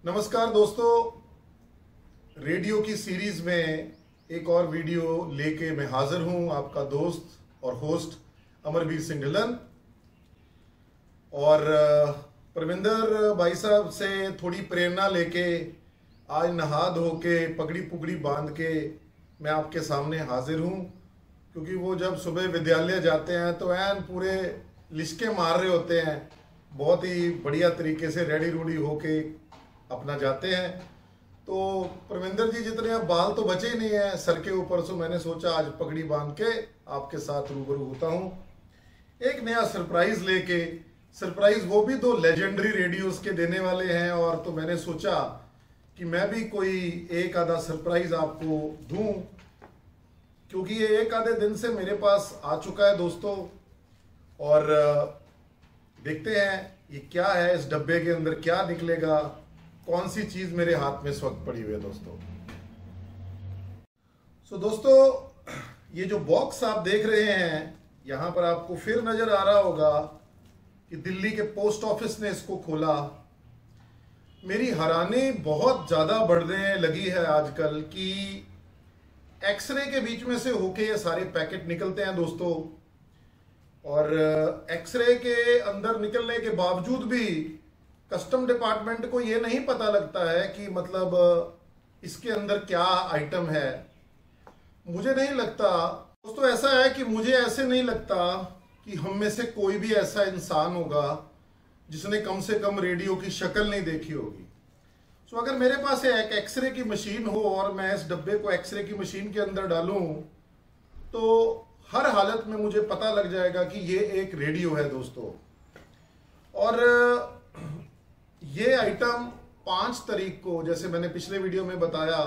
नमस्कार दोस्तों, रेडियो की सीरीज में एक और वीडियो लेके मैं हाजिर हूं। आपका दोस्त और होस्ट अमरवीर सिंह ढिल्लन। और परविंदर भाई साहब से थोड़ी प्रेरणा लेके आज नहा धो के पगड़ी पुगड़ी बांध के मैं आपके सामने हाजिर हूं, क्योंकि वो जब सुबह विद्यालय जाते हैं तो ऐन पूरे लिश्के मार रहे होते हैं, बहुत ही बढ़िया तरीके से रेडी रूडी होके अपना जाते हैं। तो परविंदर जी जितने अब बाल तो बचे ही नहीं है सर के ऊपर, सो मैंने सोचा आज पगड़ी बांध के आपके साथ रूबरू होता हूं एक नया सरप्राइज लेके। सरप्राइज वो भी दो लेजेंडरी रेडियोस के देने वाले हैं, और तो मैंने सोचा कि मैं भी कोई एक आधा सरप्राइज आपको दूं, क्योंकि ये एक आधे दिन से मेरे पास आ चुका है दोस्तों। और देखते हैं ये क्या है, इस डब्बे के अंदर क्या निकलेगा, कौन सी चीज मेरे हाथ में इस वक्त पड़ी हुई है दोस्तों। दोस्तों ये जो बॉक्स आप देख रहे हैं यहां पर आपको फिर नजर आ रहा होगा कि दिल्ली के पोस्ट ऑफिस ने इसको खोला। मेरी हैरानी बहुत ज्यादा बढ़ने लगी है आजकल कि एक्सरे के बीच में से होके ये सारे पैकेट निकलते हैं दोस्तों, और एक्सरे के अंदर निकलने के बावजूद भी कस्टम डिपार्टमेंट को ये नहीं पता लगता है कि मतलब इसके अंदर क्या आइटम है। मुझे नहीं लगता दोस्तों, ऐसा है कि मुझे ऐसे नहीं लगता कि हम में से कोई भी ऐसा इंसान होगा जिसने कम से कम रेडियो की शक्ल नहीं देखी होगी। अगर मेरे पास एक एक्सरे की मशीन हो और मैं इस डब्बे को एक्सरे की मशीन के अंदर डालूं तो हर हालत में मुझे पता लग जाएगा कि ये एक रेडियो है दोस्तों। और ये आइटम 5 तारीख को, जैसे मैंने पिछले वीडियो में बताया,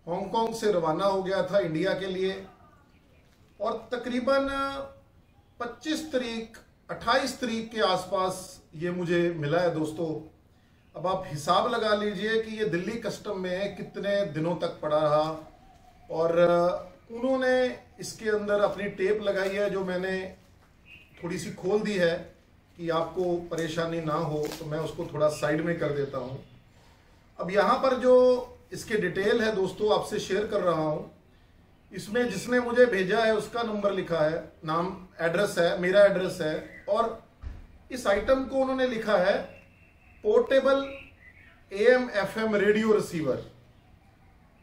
हांगकांग से रवाना हो गया था इंडिया के लिए, और तकरीबन 25 तारीख 28 तारीख के आसपास ये मुझे मिला है दोस्तों। अब आप हिसाब लगा लीजिए कि ये दिल्ली कस्टम में कितने दिनों तक पड़ा रहा, और उन्होंने इसके अंदर अपनी टेप लगाई है जो मैंने थोड़ी सी खोल दी है कि आपको परेशानी ना हो, तो मैं उसको थोड़ा साइड में कर देता हूं। अब यहां पर जो इसके डिटेल है दोस्तों आपसे शेयर कर रहा हूं। इसमें जिसने मुझे भेजा है उसका नंबर लिखा है, नाम एड्रेस है, मेरा एड्रेस है, और इस आइटम को उन्होंने लिखा है portable AM FM radio receiver,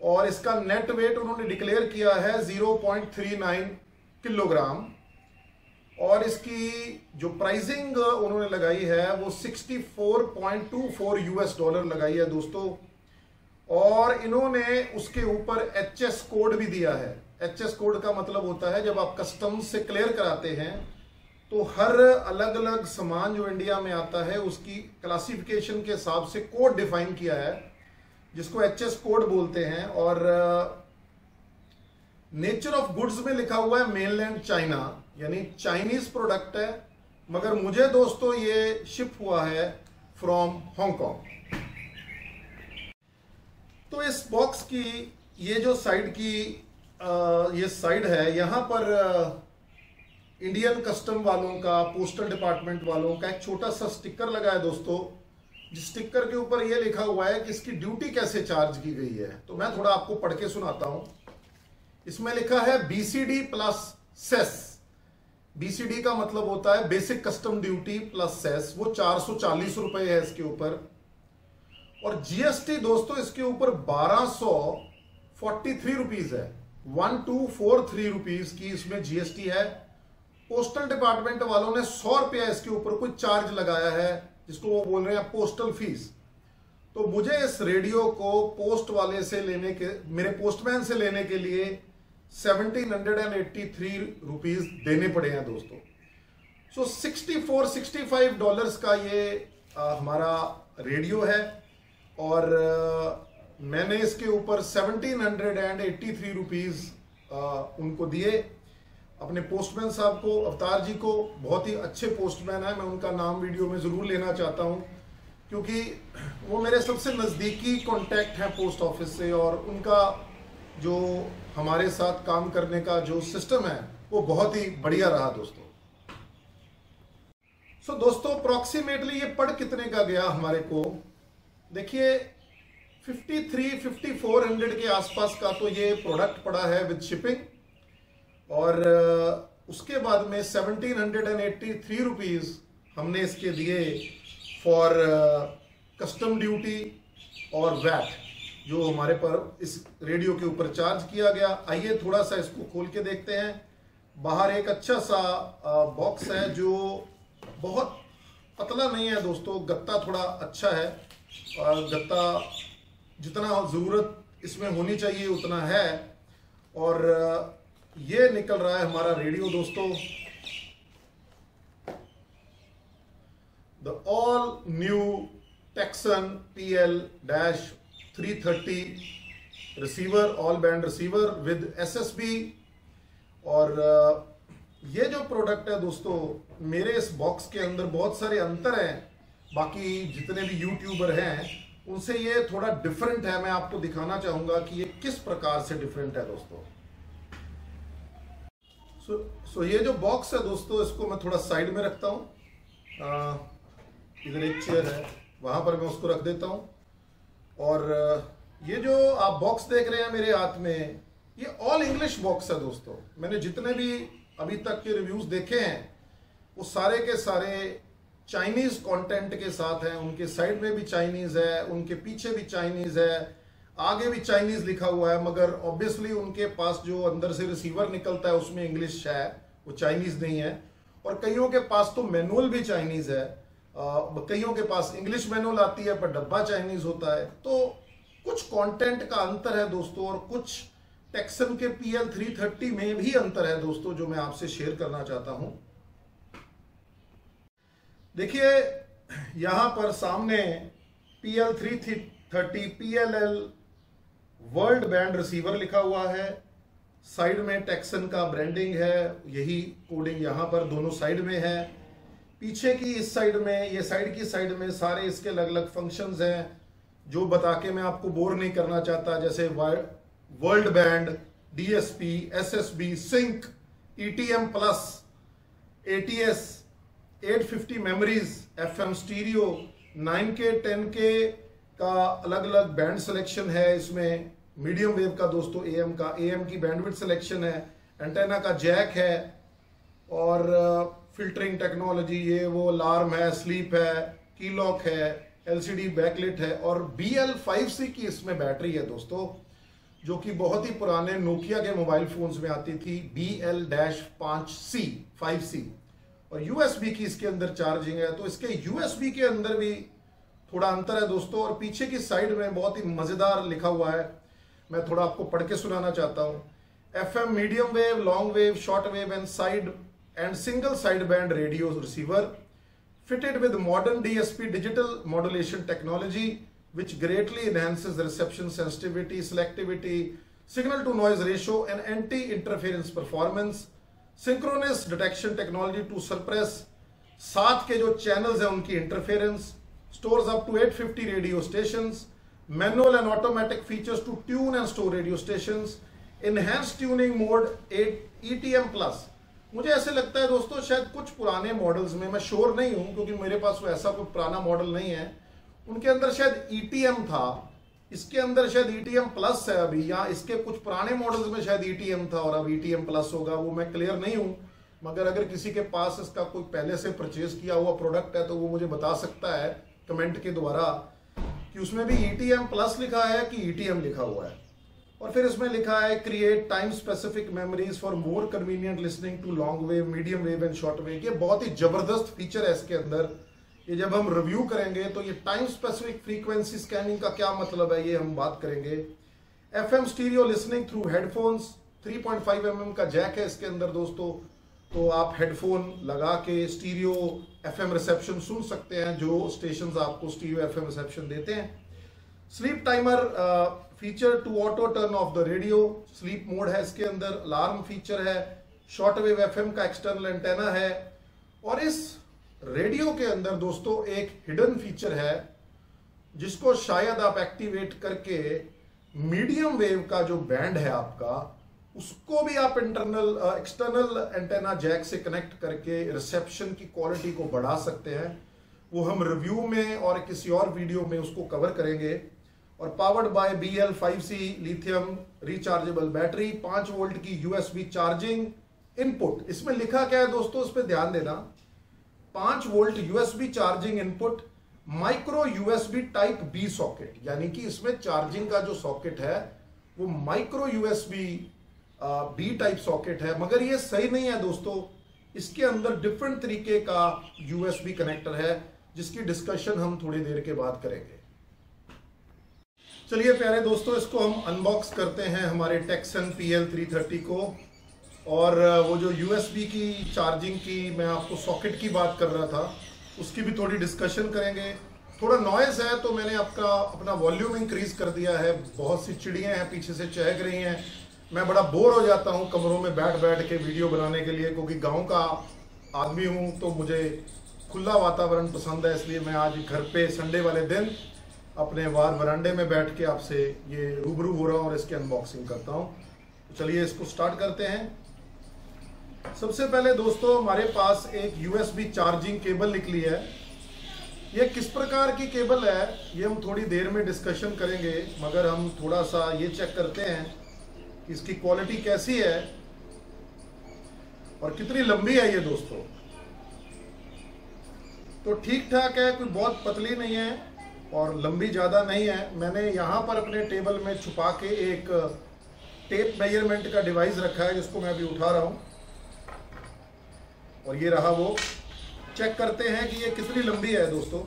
और इसका नेट वेट उन्होंने डिक्लेयर किया है 0.39 किलोग्राम, और इसकी जो प्राइसिंग उन्होंने लगाई है वो $64.24 लगाई है दोस्तों। और इन्होंने उसके ऊपर HS कोड भी दिया है। HS कोड का मतलब होता है जब आप कस्टम से क्लियर कराते हैं तो हर अलग अलग सामान जो इंडिया में आता है उसकी क्लासिफिकेशन के हिसाब से कोड डिफाइन किया है, जिसको HS कोड बोलते हैं। और नेचर ऑफ गुड्स में लिखा हुआ है मेनलैंड चाइना, यानी चाइनीज प्रोडक्ट है, मगर मुझे दोस्तों ये शिप हुआ है फ्रॉम हांगकांग। तो इस बॉक्स की ये जो साइड की ये साइड है, यहां पर इंडियन कस्टम वालों का, पोस्टल डिपार्टमेंट वालों का एक छोटा सा स्टिकर लगा है दोस्तों, जिस स्टिकर के ऊपर ये लिखा हुआ है कि इसकी ड्यूटी कैसे चार्ज की गई है। तो मैं थोड़ा आपको पढ़ के सुनाता हूं। इसमें लिखा है BCD प्लस सेस। BCD का मतलब होता है basic custom duty plus cess, वो 440 रुपए है इसके ऊपर। और GST दोस्तों इसके ऊपर 1243 रुपीज है, 1243 रुपीज की इसमें GST है। पोस्टल डिपार्टमेंट वालों ने 100 रुपया इसके ऊपर कोई चार्ज लगाया है, जिसको वो बोल रहे हैं पोस्टल फीस। तो मुझे इस रेडियो को पोस्ट वाले से लेने के, मेरे पोस्टमैन से लेने के लिए 1783 रुपीज देने पड़े हैं दोस्तों। $64-65 का ये हमारा रेडियो है, और मैंने इसके ऊपर 1783 रुपीज उनको दिए अपने पोस्टमैन साहब को, अवतार जी को। बहुत ही अच्छे पोस्टमैन है, मैं उनका नाम वीडियो में जरूर लेना चाहता हूं, क्योंकि वो मेरे सबसे नजदीकी कांटेक्ट है पोस्ट ऑफिस से, और उनका जो हमारे साथ काम करने का जो सिस्टम है वो बहुत ही बढ़िया रहा दोस्तों। दोस्तों अप्रोक्सीमेटली ये पड़ कितने का गया हमारे को, देखिए 53-5400 के आसपास का तो ये प्रोडक्ट पड़ा है विद शिपिंग, और उसके बाद में 1783 रुपीज हमने इसके दिए फॉर कस्टम ड्यूटी और वैट जो हमारे पर इस रेडियो के ऊपर चार्ज किया गया। आइए थोड़ा सा इसको खोल के देखते हैं। बाहर एक अच्छा सा बॉक्स है जो बहुत पतला नहीं है दोस्तों, गत्ता थोड़ा अच्छा है, और गत्ता जितना ज़रूरत इसमें होनी चाहिए उतना है। और ये निकल रहा है हमारा रेडियो दोस्तों, the all new taxon PL-330 receiver, all band receiver with SSB। और ये जो प्रोडक्ट है दोस्तों, मेरे इस बॉक्स के अंदर बहुत सारे अंतर हैं बाकी जितने भी यूट्यूबर हैं उनसे, ये थोड़ा डिफरेंट है। मैं आपको दिखाना चाहूंगा कि ये किस प्रकार से डिफरेंट है दोस्तों। सो ये जो बॉक्स है दोस्तों, इसको मैं थोड़ा साइड में रखता हूँ। इधर एक चेयर है, वहां पर मैं उसको रख देता हूँ। और ये जो आप बॉक्स देख रहे हैं मेरे हाथ में, ये ऑल इंग्लिश बॉक्स है दोस्तों। मैंने जितने भी अभी तक के रिव्यूज देखे हैं वो सारे के सारे चाइनीज कंटेंट के साथ हैं। उनके साइड में भी चाइनीज है, उनके पीछे भी चाइनीज है, आगे भी चाइनीज लिखा हुआ है, मगर ऑब्वियसली उनके पास जो अंदर से रिसीवर निकलता है उसमें इंग्लिश है, वो चाइनीज नहीं है। और कईयों के पास तो मैनुअल भी चाइनीज है, कईयों के पास इंग्लिश मैनुअल आती है पर डब्बा चाइनीज होता है। तो कुछ कंटेंट का अंतर है दोस्तों, और कुछ टेक्सन के PL-330 में भी अंतर है दोस्तों, जो मैं आपसे शेयर करना चाहता हूं। देखिए यहां पर सामने PL-330 PLL world band receiver लिखा हुआ है, साइड में टेक्सन का ब्रांडिंग है, यही कोडिंग यहां पर दोनों साइड में है। पीछे की इस साइड में, ये साइड की साइड में सारे इसके अलग अलग फंक्शंस हैं जो बता के मैं आपको बोर नहीं करना चाहता, जैसे world band, DSP, SSB, sync, ETM plus, ATS, 850 memories, FM stereo, 9K 10K का अलग अलग बैंड सिलेक्शन है इसमें, मीडियम वेव का दोस्तों, AM की बैंडविड्थ सिलेक्शन है, एंटेना का जैक है, और फिल्टरिंग टेक्नोलॉजी, ये वो अलार्म है, स्लीप है, की लॉक है, LCD बैकलिट है, और BL5C की इसमें बैटरी है दोस्तों, जो कि बहुत ही पुराने नोकिया के मोबाइल फोन्स में आती थी, BL-5C, और USB की इसके अंदर चार्जिंग है। तो इसके USB के अंदर भी थोड़ा अंतर है दोस्तों। और पीछे की साइड में बहुत ही मजेदार लिखा हुआ है, मैं थोड़ा आपको पढ़ के सुनाना चाहता हूं। FM medium wave, long wave, short wave and single side band radio receiver fitted with modern DSP digital modulation technology which greatly enhances reception sensitivity, selectivity, signal to noise ratio and anti-interference performance, synchronous detection technology to suppress साथ के जो channels हैं उनकी interference, stores up to 850 radio stations, manual and automatic features to tune and store radio stations, enhanced tuning mode, ETM plus। मुझे ऐसे लगता है दोस्तों शायद कुछ पुराने मॉडल्स में, मैं श्योर नहीं हूं क्योंकि मेरे पास वो ऐसा कोई पुराना मॉडल नहीं है, उनके अंदर शायद ETM था, इसके अंदर शायद ETM प्लस है अभी, या इसके कुछ पुराने मॉडल्स में शायद ETM था और अब ETM प्लस होगा, वो मैं क्लियर नहीं हूं। मगर अगर किसी के पास इसका कोई पहले से परचेज किया हुआ प्रोडक्ट है तो वो मुझे बता सकता है कमेंट के द्वारा कि उसमें भी ETM प्लस लिखा है कि ETM लिखा हुआ है। और फिर इसमें लिखा है create time specific memories for more convenient listening to long wave, medium wave and short wave. ये बहुत ही जबरदस्त फीचर है इसके अंदर। ये जब हम रिव्यू करेंगे तो ये टाइम स्पेसिफिक फ्रीक्वेंसी स्कैनिंग का क्या मतलब है ये हम बात करेंगे। FM stereo listening through headphones, 3.5 mm का जैक है इसके अंदर दोस्तों, तो आप हेडफोन लगा के स्टीरियो FM रिसेप्शन सुन सकते हैं जो स्टेशंस आपको स्टीरियो FM रिसेप्शन देते हैं। Sleep timer feature to auto turn off the radio, sleep mode है इसके अंदर, अलार्म फीचर है, शॉर्ट वेव FM का एक्सटर्नल एंटेना है। और इस रेडियो के अंदर दोस्तों एक हिडन फीचर है जिसको शायद आप एक्टिवेट करके मीडियम वेव का जो बैंड है आपका, उसको भी आप एक्सटर्नल एंटेना जैक से कनेक्ट करके रिसेप्शन की क्वालिटी को बढ़ा सकते हैं। वो हम रिव्यू में और किसी और वीडियो में उसको कवर करेंगे। और powered by BL5C lithium rechargeable battery, 5 volt की USB चार्जिंग इनपुट। इसमें लिखा क्या है दोस्तों, इस पे ध्यान देना। 5 volt USB charging input, micro USB type B socket, यानी कि इसमें चार्जिंग का जो सॉकेट है वो micro USB B type socket है। मगर ये सही नहीं है दोस्तों, इसके अंदर डिफरेंट तरीके का USB कनेक्टर है, जिसकी डिस्कशन हम थोड़ी देर के बाद करेंगे। चलिए प्यारे दोस्तों, इसको हम अनबॉक्स करते हैं, हमारे टेक्सन PL330 को। और वो जो USB की चार्जिंग की मैं आपको सॉकेट की बात कर रहा था, उसकी भी थोड़ी डिस्कशन करेंगे। थोड़ा नॉइज़ है तो मैंने अपना वॉल्यूम इंक्रीज कर दिया है। बहुत सी चिड़ियाँ हैं पीछे से चहक रही हैं। मैं बड़ा बोर हो जाता हूँ कमरों में बैठ बैठ के वीडियो बनाने के लिए, क्योंकि गांव का आदमी हूँ तो मुझे खुला वातावरण पसंद है। इसलिए मैं आज घर पे संडे वाले दिन अपने बाहर वरांडे में बैठ के आपसे ये रूबरू हो रहा हूँ और इसकी अनबॉक्सिंग करता हूँ। तो चलिए इसको स्टार्ट करते हैं। सबसे पहले दोस्तों हमारे पास एक USB चार्जिंग केबल निकली है। ये किस प्रकार की केबल है ये हम थोड़ी देर में डिस्कशन करेंगे, मगर हम थोड़ा सा ये चेक करते हैं इसकी क्वालिटी कैसी है और कितनी लंबी है ये दोस्तों। तो ठीक ठाक है, कोई बहुत पतली नहीं है और लंबी ज़्यादा नहीं है। मैंने यहाँ पर अपने टेबल में छुपा के एक टेप मेजरमेंट का डिवाइस रखा है, जिसको मैं अभी उठा रहा हूँ। और ये रहा वो। चेक करते हैं कि ये कितनी लंबी है दोस्तों।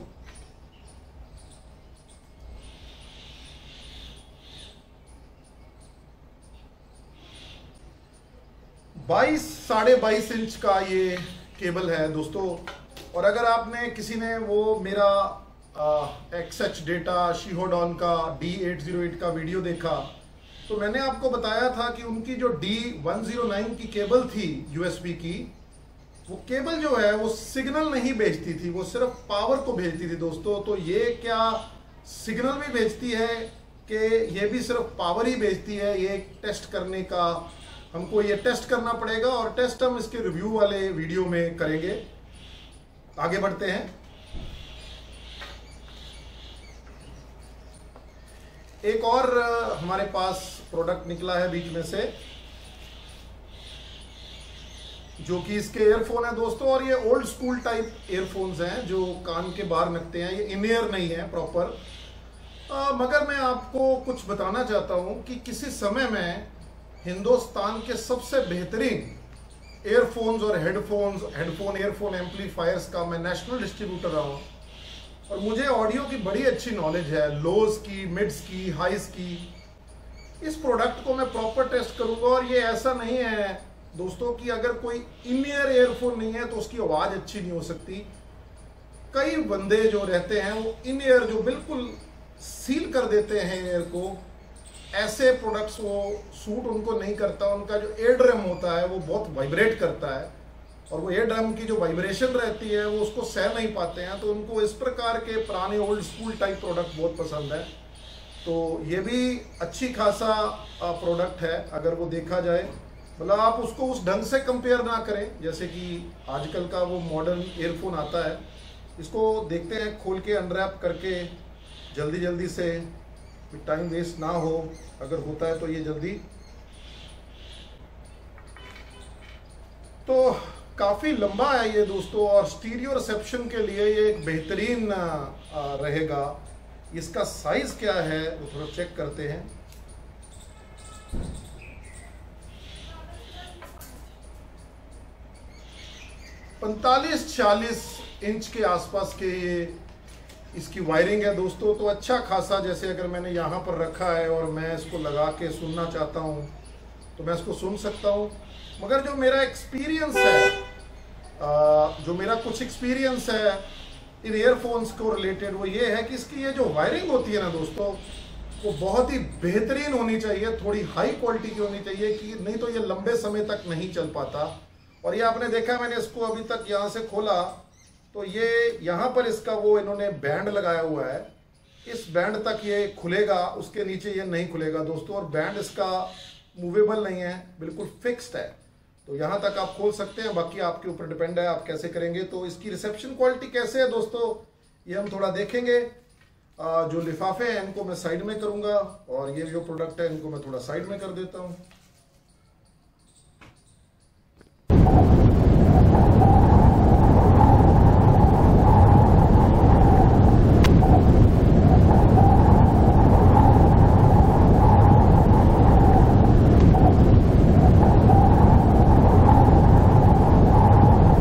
22-22.5 इंच का ये केबल है दोस्तों। और अगर आपने किसी ने वो मेरा XH डेटा शीहोडॉन का D808 का वीडियो देखा, तो मैंने आपको बताया था कि उनकी जो D109 की केबल थी USB की, वो केबल जो है वो सिग्नल नहीं भेजती थी, वो सिर्फ पावर को भेजती थी दोस्तों। तो ये क्या सिग्नल भी भेजती है कि ये भी सिर्फ पावर ही भेजती है, ये टेस्ट करने का हमको ये टेस्ट करना पड़ेगा। और टेस्ट हम इसके रिव्यू वाले वीडियो में करेंगे। आगे बढ़ते हैं। एक और हमारे पास प्रोडक्ट निकला है बीच में से, जो कि इसके एयरफोन है दोस्तों। और ये ओल्ड स्कूल टाइप एयरफोन्स हैं जो कान के बाहर लगते हैं। ये इन ईयर नहीं है प्रॉपर। मगर मैं आपको कुछ बताना चाहता हूं कि किसी समय में हिंदुस्तान के सबसे बेहतरीन एयरफोन्स और हेडफोन एयरफोन एम्पलीफायर्स का मैं नेशनल डिस्ट्रीब्यूटर रहा हूँ। और मुझे ऑडियो की बड़ी अच्छी नॉलेज है, लोज की, मिड्स की, हाइस की। इस प्रोडक्ट को मैं प्रॉपर टेस्ट करूंगा। और ये ऐसा नहीं है दोस्तों कि अगर कोई इन ईयर एयरफोन नहीं है तो उसकी आवाज़ अच्छी नहीं हो सकती। कई बंदे जो रहते हैं वो इन ईयर जो बिल्कुल सील कर देते हैं एयर को, ऐसे प्रोडक्ट्स वो सूट उनको नहीं करता। उनका जो एयर ड्रम होता है वो बहुत वाइब्रेट करता है और वो एयर ड्रम की जो वाइब्रेशन रहती है वो उसको सह नहीं पाते हैं। तो उनको इस प्रकार के पुराने ओल्ड स्कूल टाइप प्रोडक्ट बहुत पसंद है। तो ये भी अच्छी खासा प्रोडक्ट है अगर वो देखा जाए। मतलब आप उसको उस ढंग से कंपेयर ना करें जैसे कि आजकल का वो मॉडर्न एयरफोन आता है। इसको देखते हैं खोल के अनरैप करके जल्दी जल्दी से, टाइम वेस्ट ना हो। अगर होता है तो ये जल्दी। तो काफ़ी लंबा है ये दोस्तों और स्टीरियो रिसेप्शन के लिए ये एक बेहतरीन रहेगा। इसका साइज क्या है वो थोड़ा चेक करते हैं। पैंतालीस 46 इंच के आसपास के ये इसकी वायरिंग है दोस्तों। तो अच्छा खासा, जैसे अगर मैंने यहाँ पर रखा है और मैं इसको लगा के सुनना चाहता हूँ तो मैं इसको सुन सकता हूँ। मगर जो मेरा एक्सपीरियंस है, जो मेरा कुछ एक्सपीरियंस है इन ईयरफोन्स को रिलेटेड, वो ये है कि इसकी ये जो वायरिंग होती है ना दोस्तों, वो बहुत ही बेहतरीन होनी चाहिए, थोड़ी हाई क्वालिटी की होनी चाहिए, कि नहीं तो ये लंबे समय तक नहीं चल पाता। और ये आपने देखा, मैंने इसको अभी तक यहाँ से खोला तो ये यहाँ पर इसका वो इन्होंने बैंड लगाया हुआ है। इस बैंड तक ये खुलेगा, उसके नीचे ये नहीं खुलेगा दोस्तों। और बैंड इसका मूवेबल नहीं है, बिल्कुल फिक्स्ड है। तो यहाँ तक आप खोल सकते हैं, बाकी आपके ऊपर डिपेंड है आप कैसे करेंगे। तो इसकी रिसेप्शन क्वालिटी कैसे है दोस्तों, ये हम थोड़ा देखेंगे। जो लिफाफे हैं इनको मैं साइड में करूंगा और ये जो प्रोडक्ट है इनको मैं थोड़ा साइड में कर देता हूं।